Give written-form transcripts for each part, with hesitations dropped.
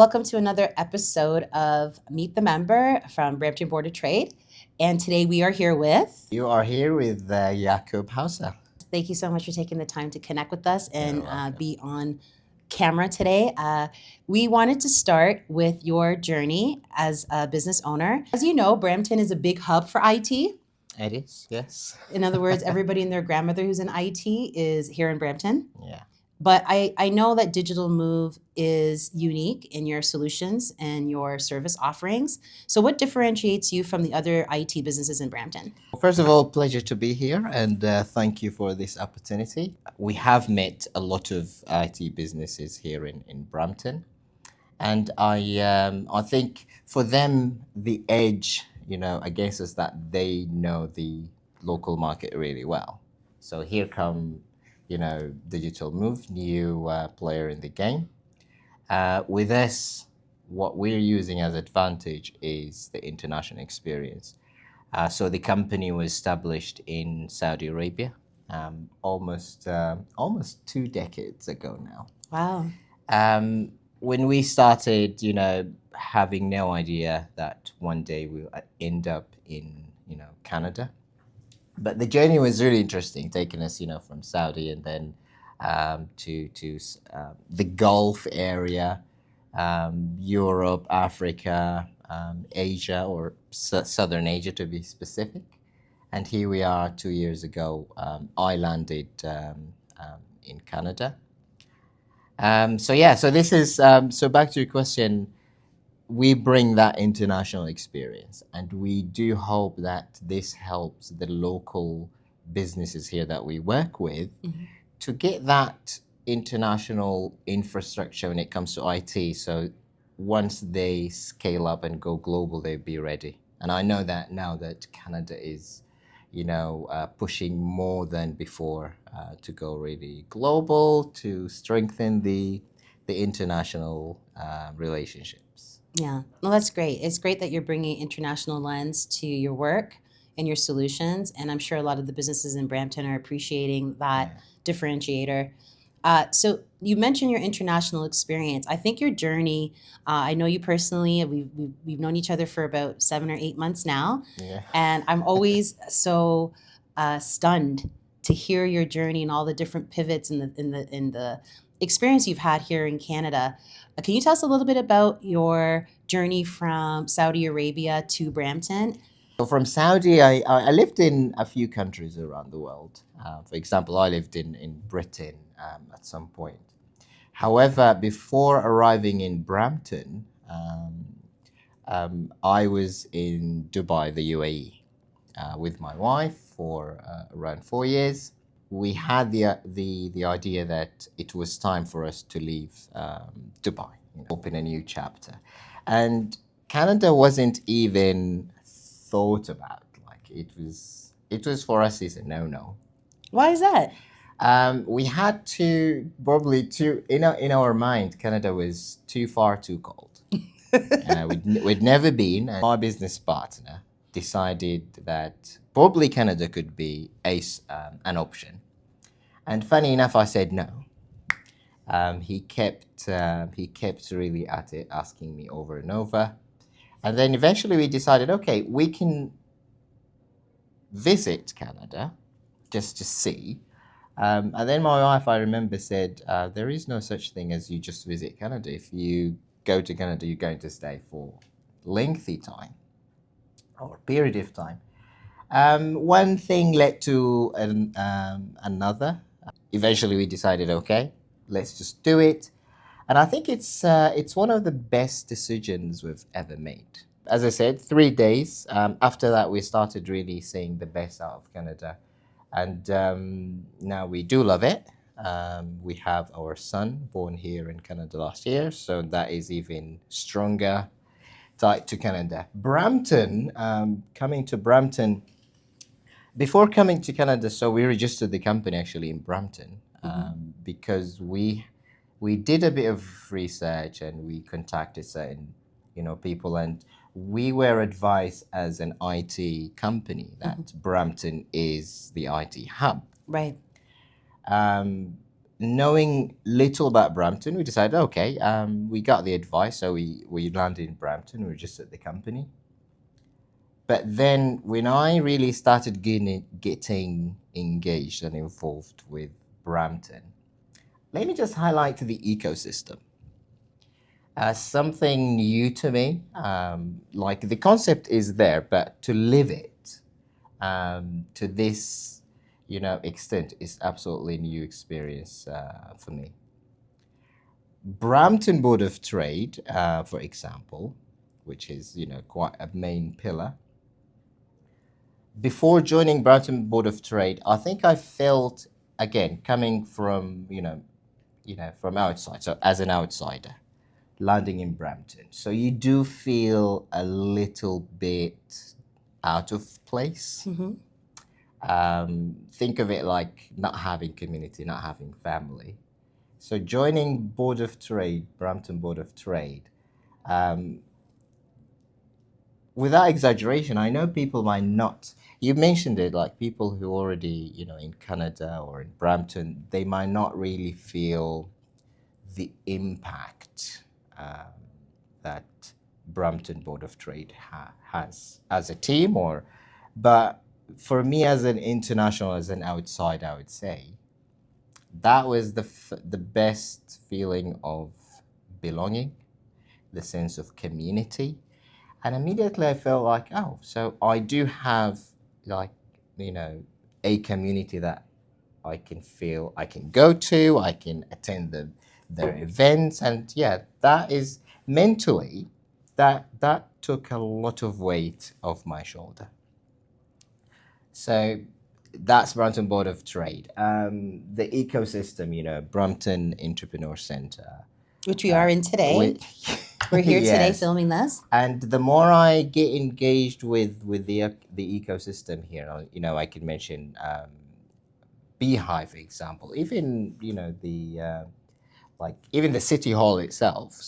Welcome to another episode of Meet the Member from Brampton Board of Trade. And today we are here with. You are here with Yacub Al-Hawsa. Thank you so much for taking the time to connect with us You're and welcome. be on camera today. We wanted to start with your journey as a business owner. As you know, Brampton is a big hub for IT. It is, yes. In other words, everybody and their grandmother who's in IT is here in Brampton. Yeah. But I know that Digital Move is unique in your solutions and your service offerings. So what differentiates you from the other IT businesses in Brampton? Well, first of all, pleasure to be here, and thank you for this opportunity. We have met a lot of IT businesses here in Brampton, and I think for them the edge, against us that they know the local market really well. So here come Digital Move, new player in the game. With us, what we're using as advantage is the international experience. So the company was established in Saudi Arabia almost 2 decades ago now. Wow. When we started, having no idea that one day we'll end up in, Canada. But the journey was really interesting, taking us, from Saudi and then to the Gulf area, Europe, Africa, Asia, or Southern Asia to be specific. And here we are 2 years ago. I landed in Canada. So this is, so back to your question, we bring that international experience, and we do hope that this helps the local businesses here that we work with to get that international infrastructure when it comes to IT. So once they scale up and go global, they'll be ready. And I know that now that Canada is, pushing more than before to go really global, to strengthen the international relationships. Yeah, well, that's great. It's great that you're bringing international lens to your work and your solutions. And I'm sure a lot of the businesses in Brampton are appreciating that differentiator. So you mentioned your international experience. I think your journey, I know you personally, we've known each other for about 7 or 8 months now. Yeah. And I'm always so stunned to hear your journey and all the different pivots in the experience you've had here in Canada. Can you tell us a little bit about your journey from Saudi Arabia to Brampton? So from Saudi, I lived in a few countries around the world. For example, I lived in Britain at some point. However, before arriving in Brampton, I was in Dubai, the UAE, with my wife for around 4 years. We had the idea that it was time for us to leave Dubai, open a new chapter. And Canada wasn't even thought about. Like it was for us is a no. Why is that? We had to probably in our mind, Canada was too far, too cold. We'd never been. And my business partner decided that probably Canada could be an option. And funny enough, I said no. He kept really at it, asking me over and over. And then eventually we decided, okay, we can visit Canada just to see. And then my wife, I remember, said, there is no such thing as you just visit Canada. If you go to Canada, you're going to stay for lengthy time or period of time. One thing led to another. Eventually we decided, okay, let's just do it. And I think it's one of the best decisions we've ever made. As I said, 3 days. After that, we started really seeing the best out of Canada. And now we do love it. We have our son born here in Canada last year, so that is even stronger tied to Canada. Brampton, coming to Brampton, before coming to Canada, so we registered the company actually in Brampton because we did a bit of research and we contacted certain people, and we were advised as an IT company that Brampton is the IT hub. Right. knowing little about Brampton, we decided, okay, we got the advice, so we landed in Brampton. We registered the company. But then when I really started getting engaged and involved with Brampton, let me just highlight the ecosystem. Something new to me, like the concept is there, but to live it to this, extent is absolutely new experience for me. Brampton Board of Trade, for example, which is, quite a main pillar. Before joining Brampton Board of Trade, I think I felt, again, coming from, from outside, so as an outsider, landing in Brampton. So you do feel a little bit out of place. Think of it like not having community, not having family. So joining Board of Trade, Brampton Board of Trade, without exaggeration, I know people might not. You mentioned it, like people who already, in Canada or in Brampton, they might not really feel the impact that Brampton Board of Trade has as a team, but for me as an international, as an outsider, I would say that was the best feeling of belonging, the sense of community. And immediately I felt like, oh, so I do have like, a community that I can feel I can go to, I can attend their events. And yeah, that is mentally, that took a lot of weight off my shoulder. So that's Brampton Board of Trade. The ecosystem, Brampton Entrepreneur Center. Which we are in today. We're here today Yes. filming this. And the more I get engaged with the ecosystem here, I can mention Beehive, for example, even, the like even the city hall itself.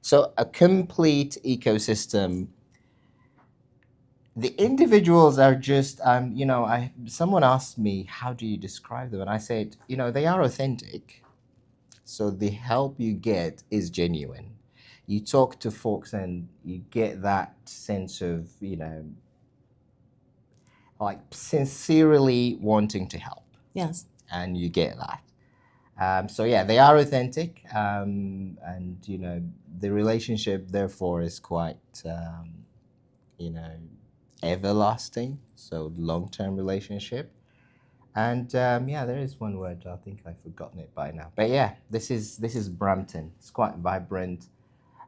So a complete ecosystem. The individuals are just, someone asked me, how do you describe them? And I said, they are authentic. So the help you get is genuine. You talk to folks and you get that sense of, like sincerely wanting to help. Yes. And you get that. So yeah, they are authentic. And, the relationship therefore is quite, everlasting, so long-term relationship. And there is one word, I think I've forgotten it by now, but yeah, this is Brampton. It's quite vibrant.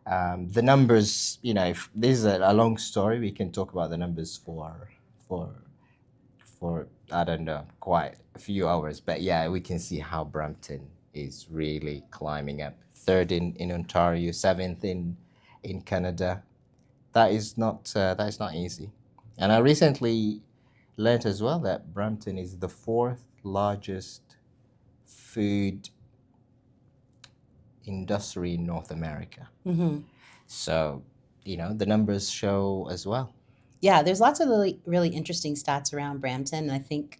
The numbers, if this is a long story, we can talk about the numbers for I don't know, quite a few hours, but yeah, we can see how Brampton is really climbing up. Third in Ontario, seventh in Canada. That is not easy. And I recently learned as well that Brampton is the fourth largest food industry in North America. So, the numbers show as well. Yeah, there's lots of really, really interesting stats around Brampton. And I think,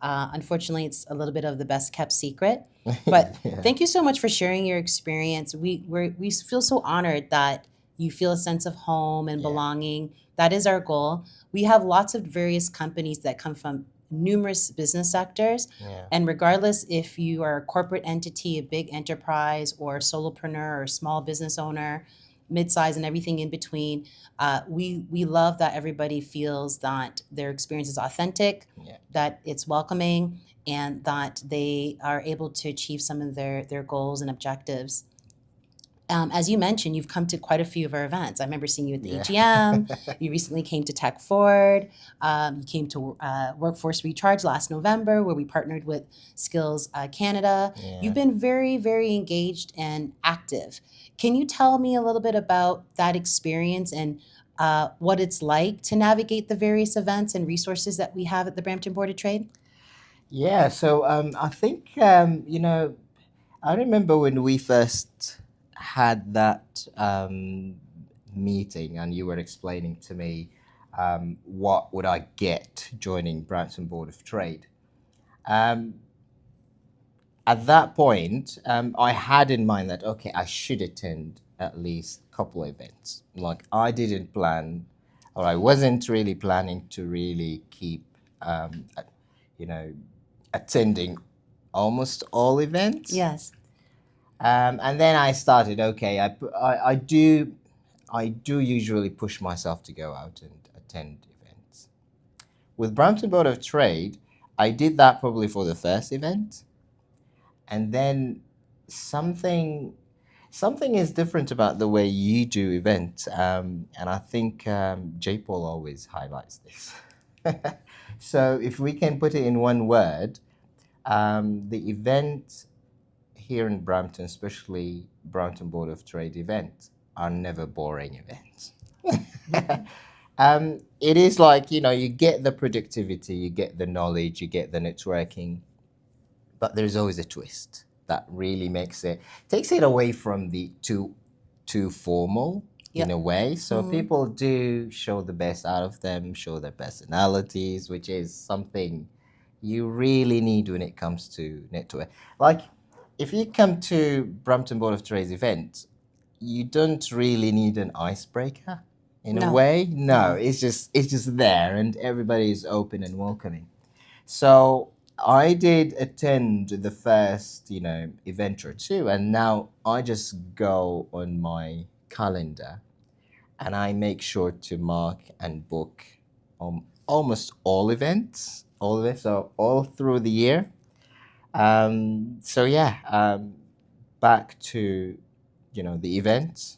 unfortunately, it's a little bit of the best kept secret. But Yeah. Thank you so much for sharing your experience. We feel so honored that you feel a sense of home and Yeah. belonging. That is our goal. We have lots of various companies that come from numerous business sectors. Yeah. And regardless if you are a corporate entity, a big enterprise, or a solopreneur or small business owner, mid-size and everything in between, we love that everybody feels that their experience is authentic, Yeah. that it's welcoming, and that they are able to achieve some of their goals and objectives. As you mentioned, you've come to quite a few of our events. I remember seeing you at the Yeah. AGM. You recently came to Tech Forward. You came to Workforce Recharge last November, where we partnered with Skills Canada. Yeah. You've been very, very engaged and active. Can you tell me a little bit about that experience and what it's like to navigate the various events and resources that we have at the Brampton Board of Trade? Yeah, so I think I remember when we first had that meeting, and you were explaining to me what would I get joining Brampton Board of Trade. at that point, I had in mind that, okay, I should attend at least a couple of events. Like I didn't plan, or I wasn't really planning to really keep, you know, attending almost all events. Yes. And then I started, okay, I do usually push myself to go out and attend events. With Brampton Board of Trade, I did that probably for the first event. And then something is different about the way you do events. And I think J. Paul always highlights this. So if we can put it in one word, the event here in Brampton, especially Brampton Board of Trade events, are never boring events. It is like, you get the productivity, you get the knowledge, you get the networking, but there's always a twist that really takes it away from the too formal in a way. So people do show the best out of them, show their personalities, which is something you really need when it comes to network. Like, if you come to Brampton Board of Trade's event, you don't really need an icebreaker in a way. No, it's just there, and everybody is open and welcoming. So I did attend the first, event or two, and now I just go on my calendar and I make sure to mark and book almost all events, so all through the year. So yeah, back to, the events.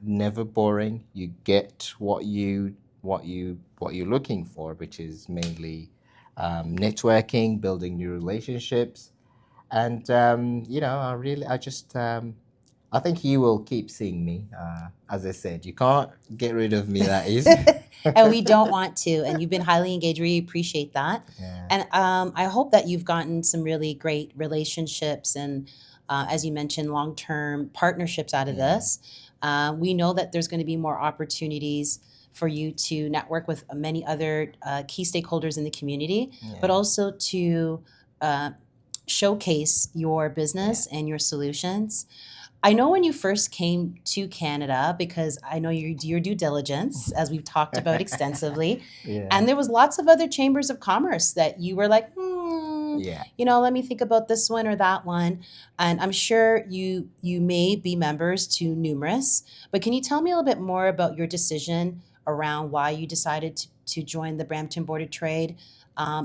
Never boring. You get what you're looking for, which is mainly networking, building new relationships, and I think you will keep seeing me. As I said, you can't get rid of me that easy. And we don't want to. And you've been highly engaged. We appreciate that. Yeah. And I hope that you've gotten some really great relationships and, as you mentioned, long-term partnerships out of this. We know that there's going to be more opportunities for you to network with many other key stakeholders in the community, but also to showcase your business and your solutions. I know when you first came to Canada, because I know you do your due diligence, as we've talked about extensively, and there was lots of other chambers of commerce that you were like, let me think about this one or that one. And I'm sure you may be members to numerous, but can you tell me a little bit more about your decision around why you decided to join the Brampton Board of Trade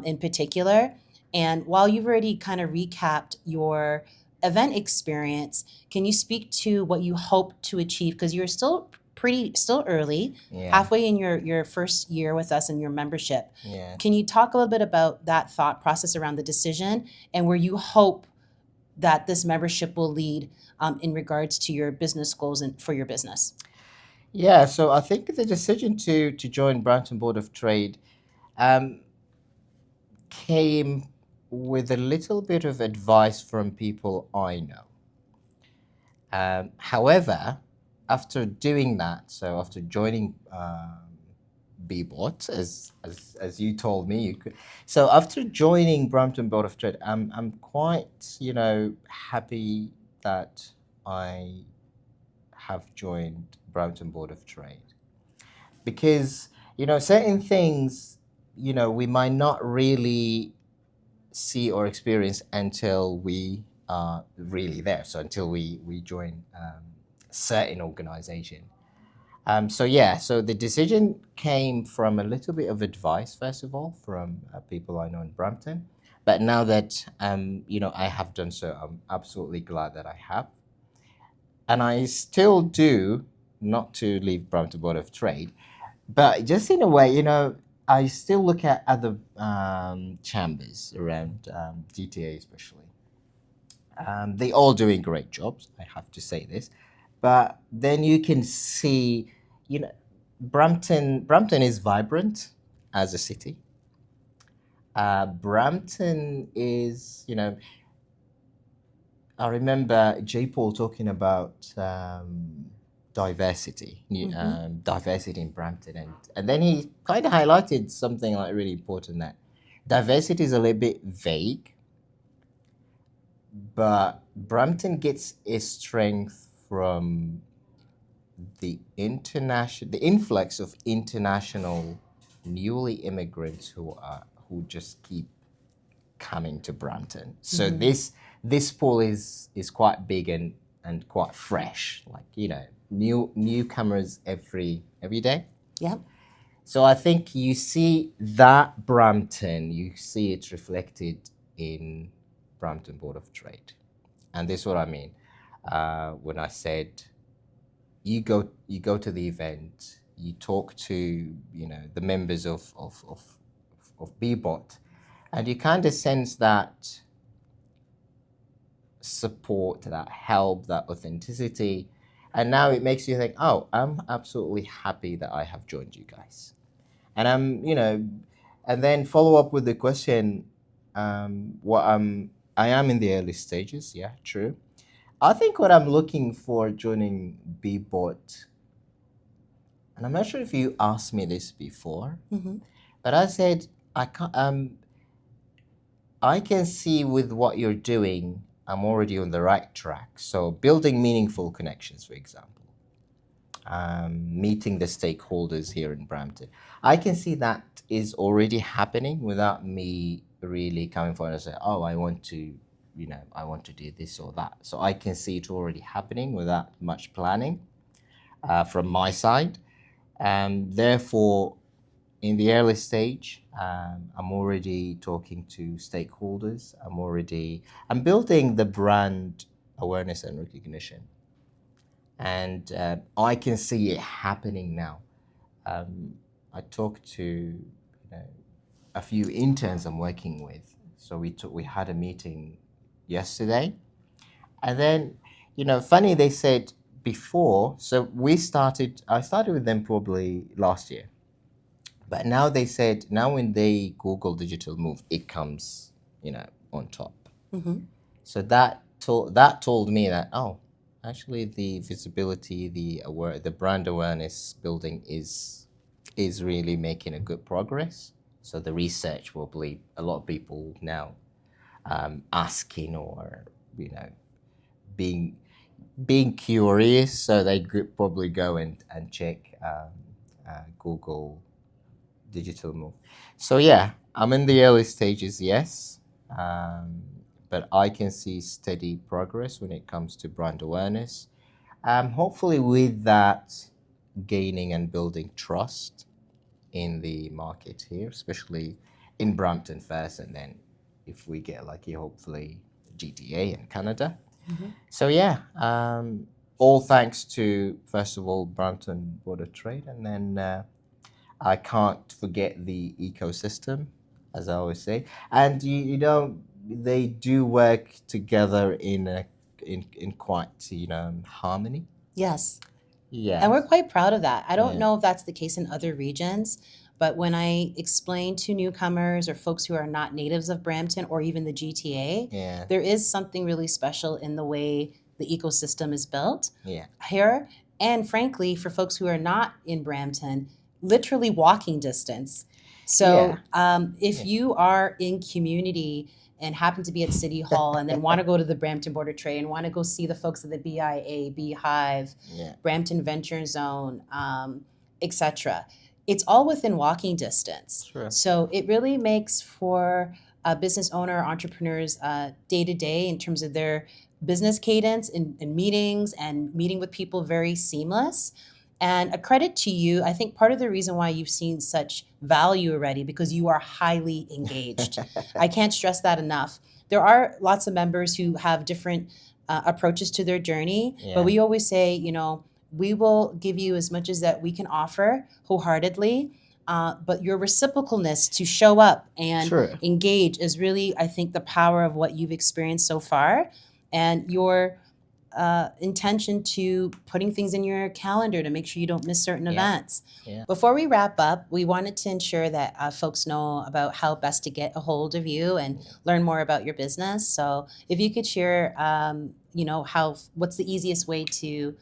in particular? And while you've already kind of recapped your event experience, can you speak to what you hope to achieve? Because you're still early, halfway in your first year with us and your membership. Can you talk a little bit about that thought process around the decision and where you hope that this membership will lead in regards to your business goals and for your business? Yeah, so I think the decision to join Brampton Board of Trade came with a little bit of advice from people I know. However, after doing that, so after joining BBOT, as you told me, you could. So after joining Brampton Board of Trade, I'm quite happy that I have joined Brampton Board of Trade, because certain things we might not really see or experience until we are really there. So until we join certain organization. So the decision came from a little bit of advice, first of all, from people I know in Brampton. But now that I have done so, I'm absolutely glad that I have. And I still do, not to leave Brampton Board of Trade, but just in a way, I still look at other chambers around GTA especially. They all doing great jobs, I have to say this. But then you can see, Brampton is vibrant as a city. Brampton is, I remember J. Paul talking about diversity, diversity in Brampton, and then he kind of highlighted something like really important, that diversity is a little bit vague, but Brampton gets its strength from the influx of international newly immigrants who just keep coming to Brampton. So this pool is quite big and quite fresh, like newcomers every day. Yep. So I think you see that Brampton, you see it reflected in Brampton Board of Trade, and this is what I mean when I said you go to the event, you talk to the members of BBOT, and you kind of sense that support, that help, that authenticity, and now it makes you think, oh, I'm absolutely happy that I have joined you guys. And and then follow up with the question, I am in the early stages, yeah, true. I think what I'm looking for joining BBOT, and I'm not sure if you asked me this before, but I said I can see with what you're doing, I'm already on the right track. So building meaningful connections, for example, meeting the stakeholders here in Brampton, I can see that is already happening without me really coming forward and say, oh, I want to do this or that. So I can see it already happening without much planning from my side. Therefore, in the early stage, I'm already talking to stakeholders. I'm building the brand awareness and recognition. And I can see it happening now. I talked to a few interns I'm working with. So we had a meeting yesterday. And then, funny, they said before, so I started with them probably last year. But now they said, now when they Google digital move, it comes, on top. So that told me that, oh, actually the visibility, the brand awareness building is really making a good progress. So the research will believe a lot of people now asking or being curious, so they could probably go and check Google digital move. So yeah, I'm in the early stages, yes, but I can see steady progress when it comes to brand awareness. Hopefully with that, gaining and building trust in the market here, especially in Brampton first, and then if we get lucky, hopefully GTA and Canada. So yeah, all thanks to, first of all, Brampton Board of Trade, and then I can't forget the ecosystem, as I always say. And they do work together in quite harmony. Yes. Yeah. And we're quite proud of that. I don't Yeah. know if that's the case in other regions, but when I explain to newcomers or folks who are not natives of Brampton or even the GTA, Yeah. there is something really special in the way the ecosystem is built Yeah. here. And frankly, for folks who are not in Brampton, literally walking distance. So if Yeah. you are in community and happen to be at City Hall and then want to go to the Brampton Board of Trade and want to go see the folks at the BIA, Beehive, Yeah. Brampton Venture Zone, etc. It's all within walking distance. Sure. So it really makes for a business owner, entrepreneurs day to day in terms of their business cadence and meetings and meeting with people very seamless. And a credit to you, I think part of the reason why you've seen such value already because you are highly engaged. I can't stress that enough. There are lots of members who have different approaches to their journey, Yeah. but we always say, we will give you as much as that we can offer wholeheartedly. But your reciprocalness to show up and Sure. engage is really, I think, the power of what you've experienced so far, and your intention to putting things in your calendar to make sure you don't miss certain events. Yeah. Before we wrap up, we wanted to ensure that folks know about how best to get a hold of you and learn more about your business. So if you could share, what's the easiest way to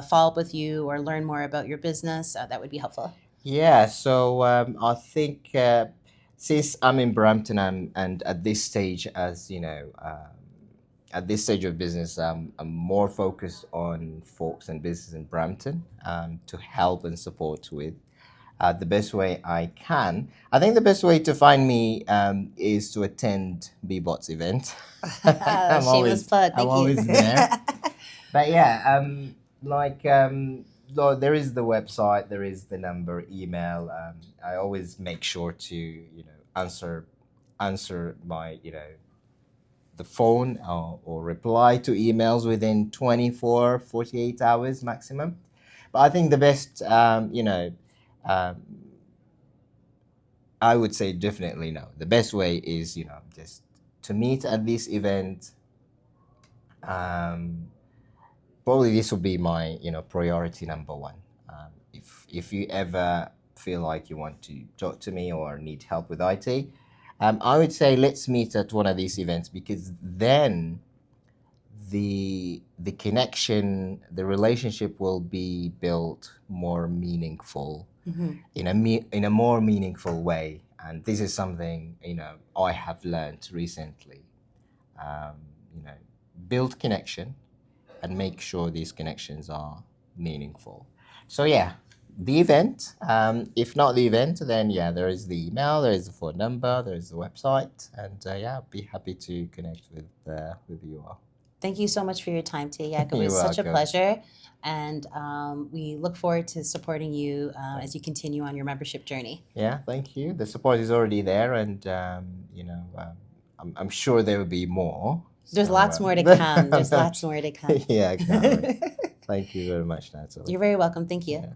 follow up with you or learn more about your business, that would be helpful. Yeah, so I think since I'm in Brampton and at this stage, at this stage of business, I'm more focused on folks and business in Brampton to help and support with the best way I can. I think the best way to find me is to attend BBot's event. Shameless plug. I'm Thank you. always there. But yeah, though there is the website, there is the number, email. I always make sure to answer my the phone or reply to emails within 24, 48 hours maximum. But I think the best I would say definitely no. The best way is just to meet at this event. Probably this will be my priority number one. If you ever feel like you want to talk to me or need help with IT, I would say let's meet at one of these events, because then the connection, the relationship will be built more meaningful, in a more meaningful way. And this is something I have learned recently. Build connection and make sure these connections are meaningful. So yeah, the event. If not the event, then yeah, there is the email, there is the phone number, there is the website, and yeah, I'd be happy to connect with you all. Thank you so much for your time today, Yacub. It You're was such a welcome. pleasure. And we look forward to supporting you as you continue on your membership journey. Yeah, thank you. The support is already there, and I'm sure there will be more. There's So, lots more to come. There's lots more to come. Yeah, I can't wait. Thank you very much, Natalie. You're very welcome. Thank you. Yeah.